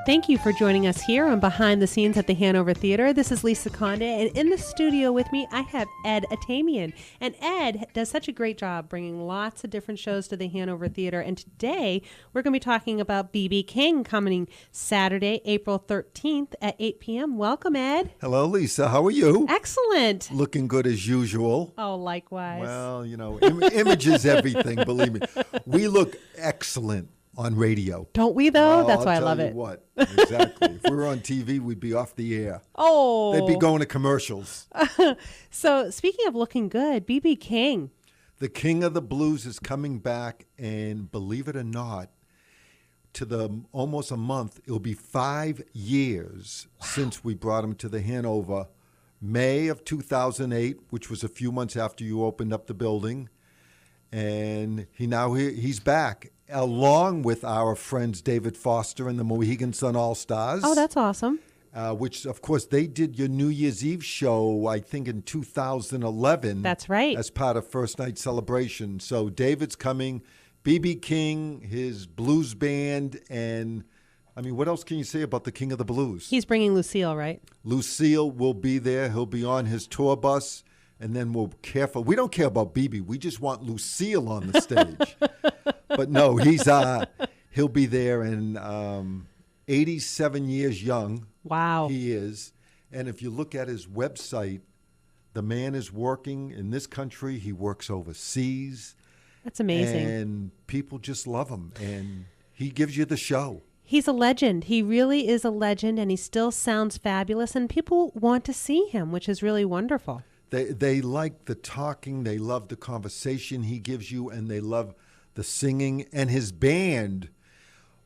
Thank you for joining us here on Behind the Scenes at the Hanover Theater. This is Lisa Conde, and in the studio with me, I have Ed Atamian. And Ed does such a great job bringing lots of different shows to the Hanover Theater. And today, we're going to be talking about B.B. King coming Saturday, April 13th at 8 p.m. Welcome, Ed. Hello, Lisa. How are you? Excellent. Looking good as usual. Oh, likewise. Well, you know, image is everything, believe me. We look excellent on radio. Don't we, though? Oh, That's why I I'll love tell it. you what, exactly. If we were on TV, we'd be off the air. Oh. They'd be going to commercials. So, speaking of looking good, B.B. King. The King of the Blues is coming back, and believe it or not, to the almost a month, it'll be 5 years since we brought him to the Hanover. May of 2008, which was a few months after you opened up the building. And he's back, along with our friends David Foster and the Mohegan Sun All-Stars. Oh, that's awesome. Which, of course, they did your New Year's Eve show, I think, in 2011. That's right. As part of First Night Celebration. So David's coming, B.B. King, his blues band, and, I mean, what else can you say about the King of the Blues? He's bringing Lucille, right? Lucille will be there. He'll be on his tour bus. And then we'll careful. We don't care about BB. We just want Lucille on the stage. But no, he'll be there, and 87 years young. Wow. He is. And if you look at his website, the man is working in this country. He works overseas. That's amazing. And people just love him. And he gives you the show. He's a legend. He really is a legend, and he still sounds fabulous. And people want to see him, which is really wonderful. They like the talking, they love the conversation he gives you, and they love the singing. And his band,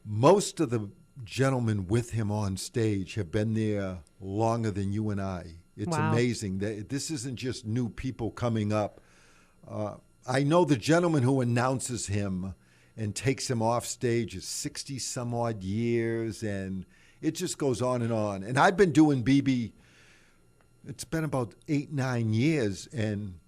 most of the gentlemen with him on stage have been there longer than you and I. It's amazing. This isn't just new people coming up. I know the gentleman who announces him and takes him off stage is 60-some-odd years, and it just goes on. And I've been doing BB. It's been about 8-9 years, and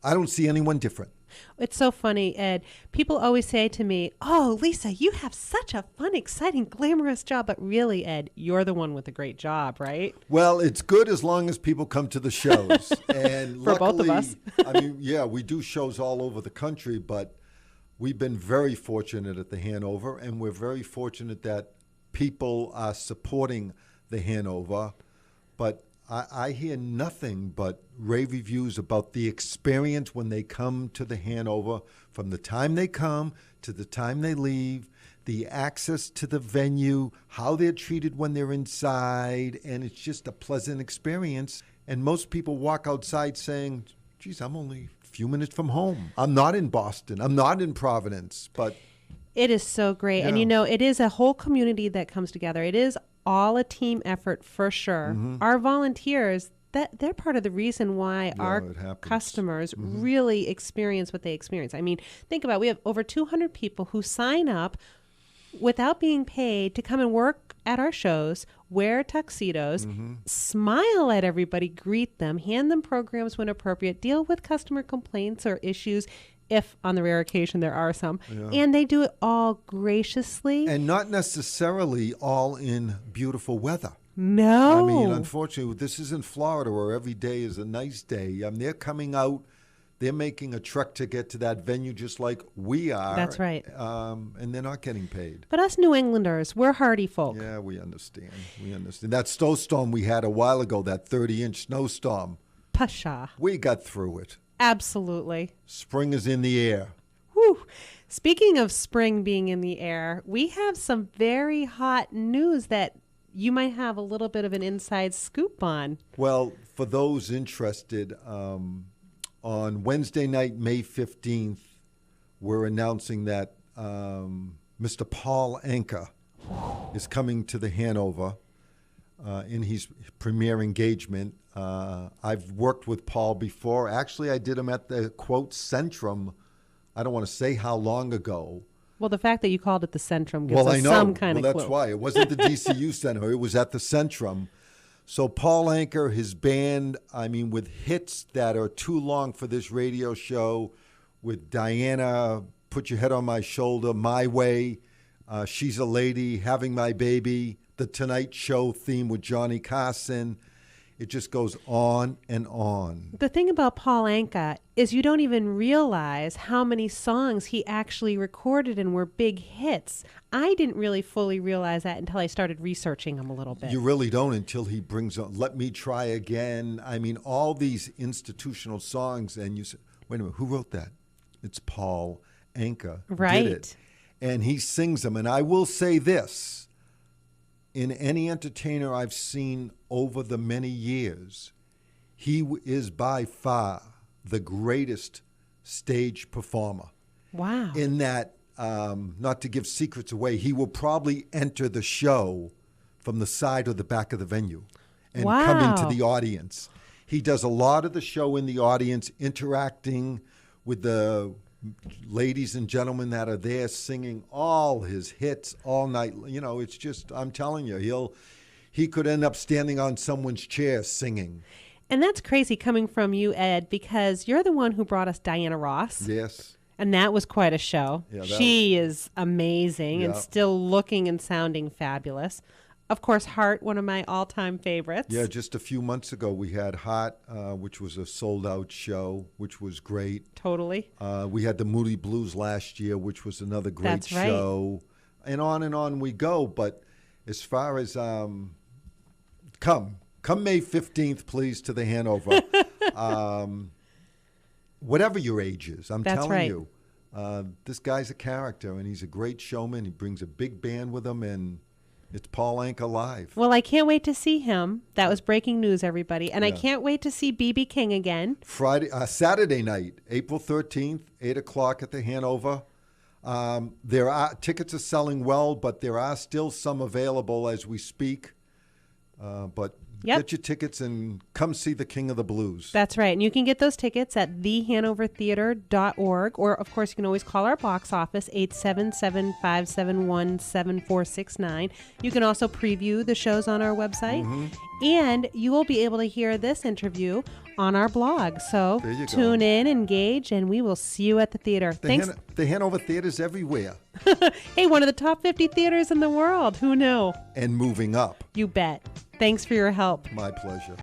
I don't see anyone different. It's so funny, Ed. People always say to me, "Oh, Lisa, you have such a fun, exciting, glamorous job." But really, Ed, you're the one with a great job, right? Well, it's good as long as people come to the shows. And For luckily, both of us. I mean, yeah, we do shows all over the country, but we've been very fortunate at the Hanover, and we're very fortunate that people are supporting the Hanover. But I hear nothing but rave reviews about the experience when they come to the Hanover, from the time they come to the time they leave, the access to the venue, how they're treated when they're inside, and it's just a pleasant experience. And most people walk outside saying, geez, I'm only a few minutes from home. I'm not in Boston. I'm not in Providence. But it is so great. Yeah. And, you know, it is a whole community that comes together. It is all a team effort for sure. Mm-hmm. Our volunteers, they're part of the reason why our customers really experience what they experience. I mean, think about it. We have over 200 people who sign up without being paid to come and work at our shows, wear tuxedos, smile at everybody, greet them, hand them programs when appropriate, deal with customer complaints or issues if on the rare occasion there are some. Yeah. And they do it all graciously. And not necessarily all in beautiful weather. No. I mean, unfortunately, this isn't Florida where every day is a nice day. They're coming out. They're making a trek to get to that venue just like we are. That's right. And they're not getting paid. But us New Englanders, we're hardy folk. Yeah, we understand. That snowstorm we had a while ago, that 30-inch snowstorm. Pasha. We got through it. Absolutely. Spring is in the air. Whew. Speaking of spring being in the air, we have some very hot news that you might have a little bit of an inside scoop on. Well, for those interested, on Wednesday night, May 15th, we're announcing that Mr. Paul Anka is coming to the Hanover in his premiere engagement. I've worked with Paul before. Actually, I did him at the, quote, Centrum. I don't want to say how long ago. Well, the fact that you called it the Centrum gives us some kind of clue. That's why. It wasn't the DCU Center. It was at the Centrum. So Paul Anka, his band, I mean, with hits that are too long for this radio show, with Diana, Put Your Head on My Shoulder, My Way, She's a Lady, Having My Baby, the Tonight Show theme with Johnny Carson. It just goes on and on. The thing about Paul Anka is you don't even realize how many songs he actually recorded and were big hits. I didn't really fully realize that until I started researching him a little bit. You really don't until he brings on Let Me Try Again. I mean, all these institutional songs, and you say, wait a minute, who wrote that? It's Paul Anka. Right. Did it. And he sings them. And I will say this. In any entertainer I've seen over the many years, he is by far the greatest stage performer. Wow. In that, not to give secrets away, he will probably enter the show from the side or the back of the venue and come into the audience. He does a lot of the show in the audience, interacting with the ladies and gentlemen that are there, singing all his hits all night. You know, it's just, I'm telling you, he could end up standing on someone's chair singing. And that's crazy coming from you, Ed, because you're the one who brought us Diana Ross. Yes. And that was quite a show. Yeah, she is amazing and still looking and sounding fabulous. Of course, Heart, one of my all-time favorites. Yeah, just a few months ago we had Heart, which was a sold-out show, which was great. Totally. We had the Moody Blues last year, which was another great show. And on we go. But as far as come May 15th, please, to the Hanover. Whatever your age is, I'm telling you, this guy's a character, and he's a great showman. He brings a big band with him, and it's Paul Anka live. Well, I can't wait to see him. That was breaking news, everybody. And I can't wait to see B.B. King again. Saturday night, April 13th, 8 o'clock at the Hanover. Tickets are selling well, but there are still some available as we speak. But get your tickets and come see the King of the Blues. That's right. And you can get those tickets at thehanovertheater.org. Or, of course, you can always call our box office, 877-571-7469. You can also preview the shows on our website. Mm-hmm. And you will be able to hear this interview on our blog. So tune in, engage, and we will see you at the theater. Thanks. The Hanover Theater's everywhere. Hey, one of the top 50 theaters in the world. Who knew? And moving up. You bet. Thanks for your help. My pleasure.